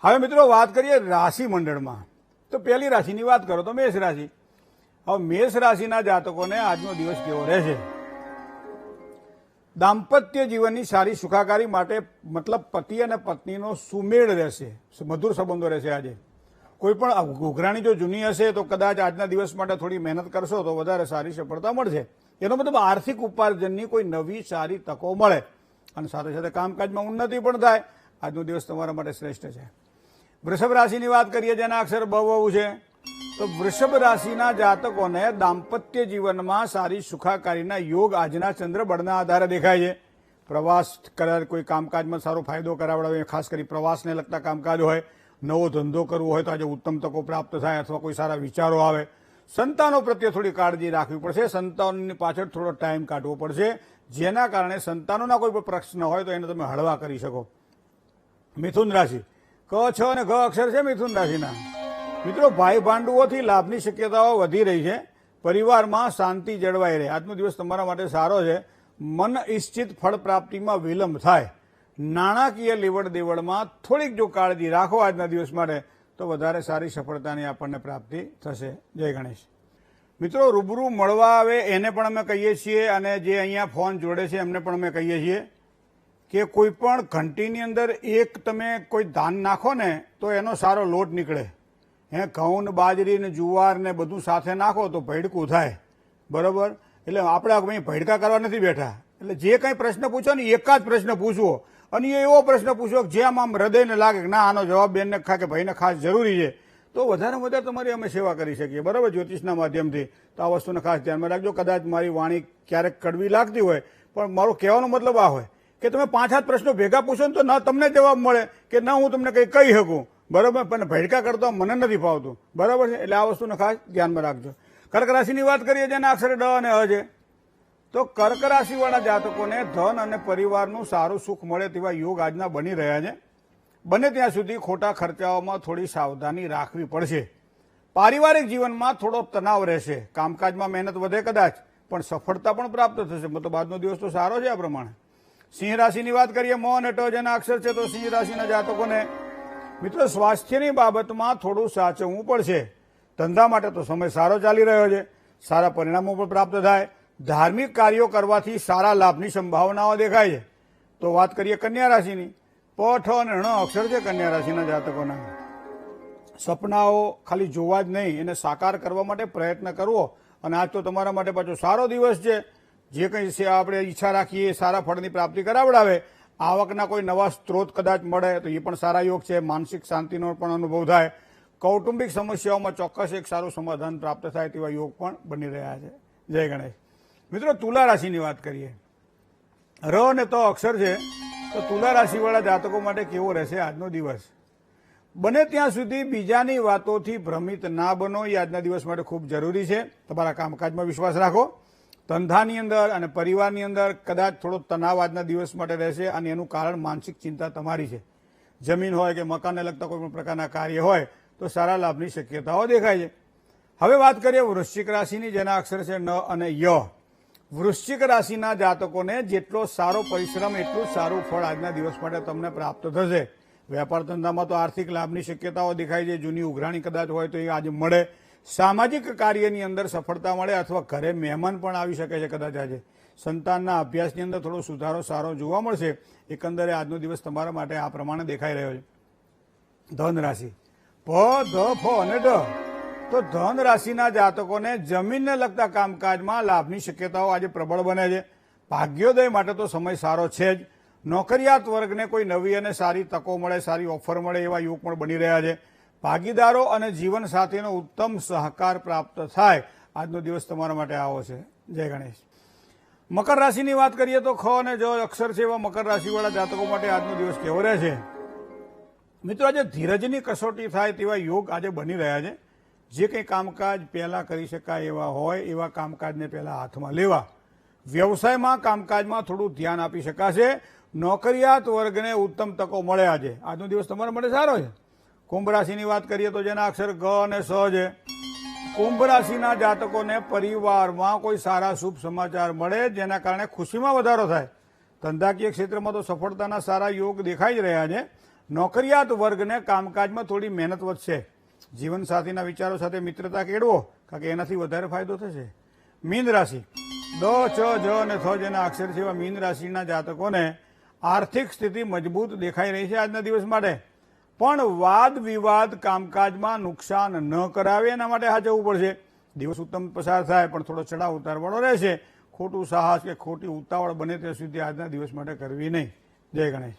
હવે મિત્રો વાત કરીએ રાશિ મંડળમાં, તો પહેલી રાશિની વાત કરો તો મેષ રાશિ. હવે મેષ રાશિના જાતકોને આજનો દિવસ કેવો રહેશે? દાંપત્ય જીવનની સારી સુખાકારી માટે મતલબ પતિ અને પત્નીનો સુમેળ રહેશે, મધુર સંબંધો રહેશે. આજે કોઈ પણ ઘૂઘરાણી જો જૂની હશે તો કદાચ આજના દિવસ માટે થોડી મહેનત કરશો તો વધારે સારી સફળતા મળશે. એનો મતલબ આર્થિક ઉપાર્જનની કોઈ નવી સારી તકો મળે અને સાથે સાથે કામકાજમાં ઉન્નતિ પણ થાય. આજનો દિવસ તમારા માટે શ્રેષ્ઠ છે. વૃષભ રાશિની વાત કરીએ જેના અક્ષર બ વહુ છે, તો વૃષભ રાશિના જાતકોને દાંપત્ય જીવનમાં સારી સુખાકારીના યોગ આજના ચંદ્રબળના આધારે દેખાય છે. પ્રવાસ કરાર કોઈ કામકાજમાં સારો ફાયદો કરાવડાવે, ખાસ કરી પ્રવાસને લગતા કામકાજ હોય, નવો ધંધો કરવો હોય તો આજે ઉત્તમ તકો પ્રાપ્ત થાય અથવા કોઈ સારા વિચારો આવે. સંતાનો પ્રત્યે થોડી કાળજી રાખવી પડશે, સંતાનોની પાછળ થોડો ટાઈમ કાઢવો પડશે, જેના કારણે સંતાનોના કોઈ પણ પ્રશ્ન હોય તો એને તમે હળવા કરી શકો. મિથુન રાશિ ક છ અને ઘ અક્ષર છે મિથુન રાશિના. મિત્રો ભાઈ ભાંડુઓથી લાભની શક્યતાઓ વધી રહી છે. પરિવારમાં શાંતિ જળવાઈ રહે. આજનો દિવસ તમારા માટે સારો છે. મન ઇચ્છિત ફળ પ્રાપ્તિમાં વિલંબ થાય. નાણાકીય લેવડ દેવડમાં થોડીક જો કાળજી રાખો આજના દિવસ માટે તો વધારે સારી સફળતાની આપણને પ્રાપ્તિ થશે. જય ગણેશ. મિત્રો રૂબરૂ મળવા આવે એને પણ અમે કહીએ છીએ અને જે અહીંયા ફોન જોડે છે એમને પણ અમે કહીએ છીએ કે કોઈ પણ ઘંટીની અંદર એક તમે કોઈ ધાન નાખો ને તો એનો સારો લોટ નીકળે. ઘઉં, બાજરી ને જુવાર ને બધું સાથે નાખો તો ભેડકું થાય. બરોબર? એટલે આપણે અહીં ભેડકા કરવા નથી બેઠા. એટલે જે કંઈ પ્રશ્ન પૂછો ને એક જ પ્રશ્ન પૂછવો અને એવો પ્રશ્ન પૂછો કે જેમ આમ હૃદયને લાગે કે ના આનો જવાબ બેનને કે ભાઈને ખાસ જરૂરી છે તો વધારે વધારે તમારી અમે સેવા કરી શકીએ. બરાબર? જ્યોતિષના માધ્યમથી. તો આ વસ્તુને ખાસ ધ્યાનમાં રાખજો. કદાચ મારી વાણી ક્યારેક કડવી લાગતી હોય પણ મારો કહેવાનો મતલબ આ હોય કે તમે 5-7 પ્રશ્નો ભેગા પૂછો ને તો ના તમને જવાબ મળે કે ના હું તમને કંઈ કહી શકું. બરાબર? પણ ભેડકા કરતો મને નથી ફાવતું. બરાબર છે? એટલે આ વસ્તુને ખાસ ધ્યાનમાં રાખજો. કર્ક રાશિની વાત કરીએ જેના અક્ષર ડ અને અ છે, તો કર્ક રાશિવાળા જાતકોને ધન અને પરિવારનું સારું સુખ મળે તેવા યોગ આજના બની રહ્યા છે. બને ત્યાં સુધી ખોટા ખર્ચાઓમાં થોડી સાવધાની રાખવી પડશે. પારિવારિક જીવનમાં થોડો તણાવ રહેશે. કામકાજમાં મહેનત વધે કદાચ પણ સફળતા પણ પ્રાપ્ત થશે. મતલબ આજનો દિવસ તો સારો છે. આ પ્રમાણે સિંહ રાશિની વાત કરીએ મ અને ટ જેના અક્ષર છે, તો સિંહ રાશિના જાતકોને મિત્રો સ્વાસ્થ્યની બાબતમાં થોડું સાચવવું પડશે. ધંધા માટે તો સમય સારો ચાલી રહ્યો છે. સારા પરિણામો પણ પ્રાપ્ત થાય. ધાર્મિક કાર્યો કરવાથી સારા લાભની સંભાવનાઓ દેખાય છે. તો વાત કરીએ કન્યા રાશિની. પ ઠ અને ણ અક્ષર છે કન્યા રાશિના જાતકોના. સપનાઓ ખાલી જોવા જ નહીં, એને સાકાર કરવા માટે પ્રયત્ન કરવો. અને આજ તો તમારા માટે પાછો સારો દિવસ છે. જે કંઈ આપણે ઈચ્છા રાખીએ સારા ફળની પ્રાપ્તિ કરાવડાવે. આવકના કોઈ નવા સ્ત્રોત કદાચ મળે તો એ પણ સારા યોગ છે. માનસિક શાંતિનો પણ અનુભવ થાય. કૌટુંબિક સમસ્યાઓમાં ચોક્કસ એક સારું સમાધાન પ્રાપ્ત થાય તેવા યોગ પણ બની રહ્યા છે. જય ગણેશ. મિત્રો તુલા રાશિની વાત કરીએ. ર અને ત અક્ષર છે, તો તુલા રાશિવાળા જાતકો માટે કેવો રહેશે આજનો દિવસ? બને ત્યાં સુધી બીજાની વાતોથી ભ્રમિત ના બનો. એ આજના દિવસ માટે ખૂબ જરૂરી છે. તમારા કામકાજમાં વિશ્વાસ રાખો. ધંધાની અંદર અને પરિવારની અંદર કદાચ થોડો તણાવ આજના દિવસ માટે રહેશે અને એનું કારણ માનસિક ચિંતા તમારી છે. જમીન હોય કે મકાનને લગતા કોઈ પણ પ્રકારના કાર્ય હોય તો સારા લાભની શક્યતાઓ દેખાય છે. હવે વાત કરીએ વૃશ્ચિક રાશિની જેના અક્ષર છે ન અને ય. વૃશ્ચિક રાશિના જાતકોને જેટલો સારો પરિશ્રમ એટલું જ સારું ફળ આજના દિવસ માટે તમને પ્રાપ્ત થશે. વેપાર ધંધામાં તો આર્થિક લાભની શક્યતાઓ દેખાય છે. જૂની ઉઘરાણી કદાચ હોય તો એ આજે મળે. સામાજિક કાર્યની અંદર સફળતા મળે અથવા ઘરે મહેમાન પણ આવી શકે છે કદાચ આજે. સંતાનના અભ્યાસની અંદર થોડો સુધારો સારો જોવા મળશે. એકંદરે આજનો દિવસ તમારા માટે આ પ્રમાણે દેખાઈ રહ્યો છે. ધન રાશિ પ ધ ફ અને ઢ. તો ધન રાશિના જાતકોને જમીનને લગતા કામકાજમાં લાભની શક્યતાઓ આજે પ્રબળ બને છે. ભાગ્યોદય માટે તો સમય સારો છે જ. નોકરિયાત વર્ગને કોઈ નવી અને સારી તકો મળે, સારી ઓફર મળે એવા યોગ પણ બની રહ્યા છે. ભાગીદારો અને જીવન સાથીનો ઉત્તમ સહકાર પ્રાપ્ત થાય. આજનો દિવસ તમારા માટે આવો છે. જય ગણેશ. મકર રાશિની વાત કરીએ તો ખ અને જ અક્ષર છે એવા મકર રાશિવાળા જાતકો માટે આજનો દિવસ કેવો રહેશે? મિત્રો આજે ધીરજની કસોટી થાય તેવા યોગ આજે બની રહ્યા છે. જે કંઈ કામકાજ પહેલાં કરી શકાય એવા હોય એવા કામકાજને પહેલાં હાથમાં લેવા. વ્યવસાયમાં કામકાજમાં થોડું ધ્યાન આપી શકાશે. નોકરિયાત વર્ગને ઉત્તમ તકો મળે આજે. આજનો દિવસ તમારા માટે સારો છે. કુંભ રાશિની વાત કરીએ તો જેના અક્ષર ગ અને સ છે. કુંભ રાશિના જાતકોને પરિવારમાં કોઈ સારા શુભ સમાચાર મળે જેના કારણે ખુશીમાં વધારો થાય. ધંધાકીય ક્ષેત્રમાં તો સફળતાના સારા યોગ દેખાઈ જ રહ્યા છે. નોકરિયાત વર્ગને કામકાજમાં થોડી મહેનત વધશે. જીવનસાથીના વિચારો સાથે મિત્રતા કેળવો, કારણ કે એનાથી વધારે ફાયદો થશે. મીન રાશિ દ, ચ, જ અને થ જેના અક્ષર છે એવા મીન રાશિના જાતકોને આર્થિક સ્થિતિ મજબૂત દેખાઈ રહી છે આજના દિવસ માટે. પણ વાદ વિવાદ કામકાજમાં નુકસાન ન કરાવે એના માટે સાચવવું પડશે. દિવસ ઉત્તમ પસાર થાય પણ થોડો ચડાવ ઉતારવાળો રહેશે. ખોટું સાહસ કે ખોટી ઉતાવળ બને ત્યાં સુધી આજના દિવસ માટે કરવી નહીં. જય ગણેશ.